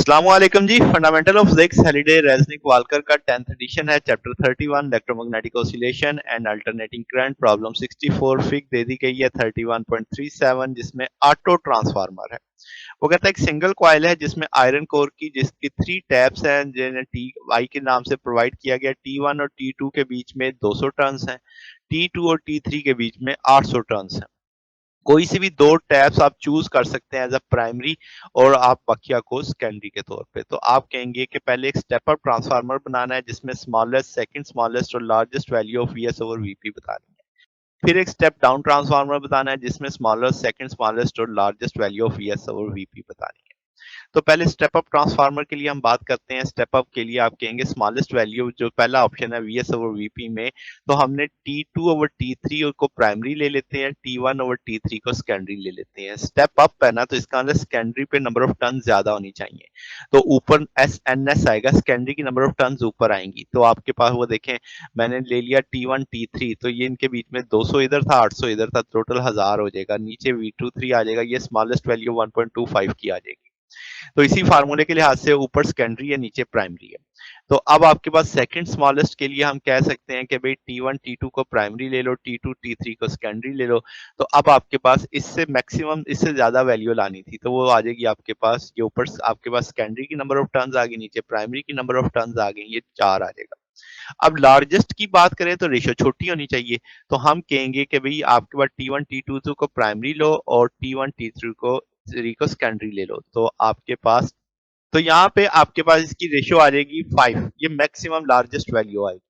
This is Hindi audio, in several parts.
अस्सलामुअलैकुम जी। Fundamental of physics Halliday Resnick Walker का 10th एडिशन है। Chapter 31 electromagnetic oscillation and alternating current. Problem 64 फिक दे दी गई है 31.37 जिसमें ऑटो ट्रांसफार्मर है। वो कहता है एक सिंगल कॉइल है जिसमें आयरन कोर की जिसकी 3 टैप्स हैं जिन्हें टी वाई के नाम से प्रोवाइड किया गया। T1 और T2 के बीच में 200 टर्न्स हैं। T2 और T3 के बीच में 800 टर्न्स हैं। कोई सी भी दो टैब्स आप चूज कर सकते हैं एज अ प्राइमरी और आप बकिया को सेकेंडरी के तौर पे। तो आप कहेंगे कि पहले एक स्टेप अप ट्रांसफार्मर बनाना है जिसमें स्मॉलेस्ट, सेकंड स्मॉलेस्ट और largest value of VS over VP बतानी है। फिर एक स्टेप डाउन ट्रांसफार्मर बताना है जिसमें स्मॉलेस्ट, सेकंड स्मॉलेस्ट और largest value of VS over VP बतानी है। तो पहले स्टेप अप ट्रांसफार्मर के लिए हम बात करते हैं। स्टेप अप के लिए आप कहेंगे स्मॉलेस्ट वैल्यू, जो पहला ऑप्शन है वीएस ओवर वीपी में, तो हमने T2 ओवर T3 को प्राइमरी ले लेते हैं, T1 ओवर T3 को सेकेंडरी ले लेते हैं। स्टेप अप है ना, तो इसका मतलब सेकेंडरी पे नंबर ऑफ टर्न ज्यादा होनी चाहिए, तो ऊपर SNS आएगा, सेकेंडरी की नंबर ऑफ टर्न ऊपर आएंगी। तो आपके पास वो देखें, मैंने ले लिया T1 T3, तो ये इनके बीच में 200 इधर था, 800 इधर था, टोटल 1000 हो जाएगा। नीचे V23 आ जाएगा, ये स्मॉलेस्ट वैल्यू 1.25 की आ जाएगी। तो इसी फार्मूले के लिहाज से ऊपर सेकेंडरी है, नीचे प्राइमरी है। तो अब आपके पास सेकंड स्मॉलेस्ट के लिए हम कह सकते हैं कि भाई T1 T2 को प्राइमरी ले लो, T2 T3 को सेकेंडरी ले लो। तो अब आपके पास इससे मैक्सिमम, इससे ज्यादा वैल्यू लानी थी, तो वो आ जाएगी आपके पास, ये ऊपर आपके पास सेकेंडरी की नंबर ऑफ टर्न्स आ गई, नीचे प्राइमरी की नंबर ऑफ टर्न्स आ गई, ये 4 आ जाएगा। अब लार्जेस्ट की बात करें तो रेशियो छोटी होनी चाहिए। तो हम कहेंगे कि भाई आपके पास T1 T2 को प्राइमरी लो और T1 T3 को सेकेंडरी ले लो। तो आपके पास, तो यहाँ पे आपके पास इसकी रेशियो आ जाएगी 5, ये मैक्सिमम लार्जेस्ट वैल्यू आएगी।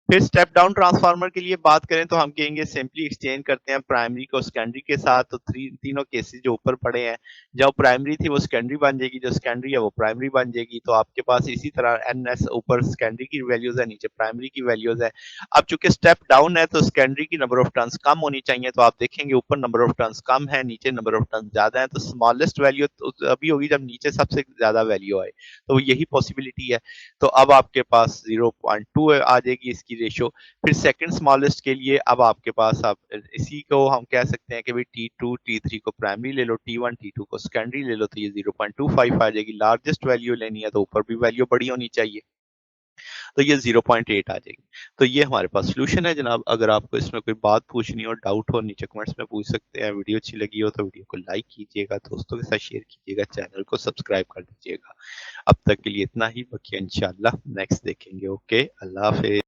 फिर स्टेप डाउन ट्रांसफार्मर के लिए बात करें तो हम कहेंगे सिंपली एक्सचेंज करते हैं प्राइमरी को सेकेंडरी के साथ। तो तीनों केसेस जो ऊपर पड़े हैं, जो प्राइमरी थी वो सेकेंडरी बन जाएगी, जो सेकेंडरी है वो प्राइमरी बन जाएगी। तो आपके पास इसी तरह NS ऊपर सेकेंडरी की वैल्यूज है, नीचे प्राइमरी की वैल्यूज है। अब चूंकि स्टेप डाउन है तो सेकेंडरी की नंबर ऑफ टर्न्स कम होनी चाहिए, तो आप देखेंगे ऊपर नंबर ऑफ टर्न्स कम है, नीचे नंबर ऑफ टर्न्स ज्यादा है। तो स्मॉलेस्ट वैल्यू तो अभी होगी जब नीचे सबसे ज्यादा वैल्यू आए, तो यही पॉसिबिलिटी है। तो अब आपके पास 0.2 आ जाएगी इसकी रेशियो। फिर सेकंड स्मॉलेस्ट के लिए अब आपके पास, आप इसी को हम कह सकते हैं कि भाई T2 T3 को प्राइमरी ले लो, T1 T2 को सेकेंडरी ले लो, तो ये 0.25 आ जाएगी। लार्जेस्ट वैल्यू लेनी है तो ऊपर भी वैल्यू बड़ी होनी चाहिए, तो ये 0.8 आ जाएगी। तो ये हमारे पास सोल्यूशन है जनाब। अगर आपको इसमें कोई बात पूछनी हो, डाउट हो, नीचे कमेंट्स में पूछ सकते हैं। वीडियो अच्छी लगी हो तो वीडियो को लाइक कीजिएगा, दोस्तों के साथ शेयर कीजिएगा, चैनल को सब्सक्राइब कर दीजिएगा। अब तक के लिए इतना ही, बाकी इंशाल्लाह नेक्स्ट देखेंगे। ओके, अल्लाह हाफिज।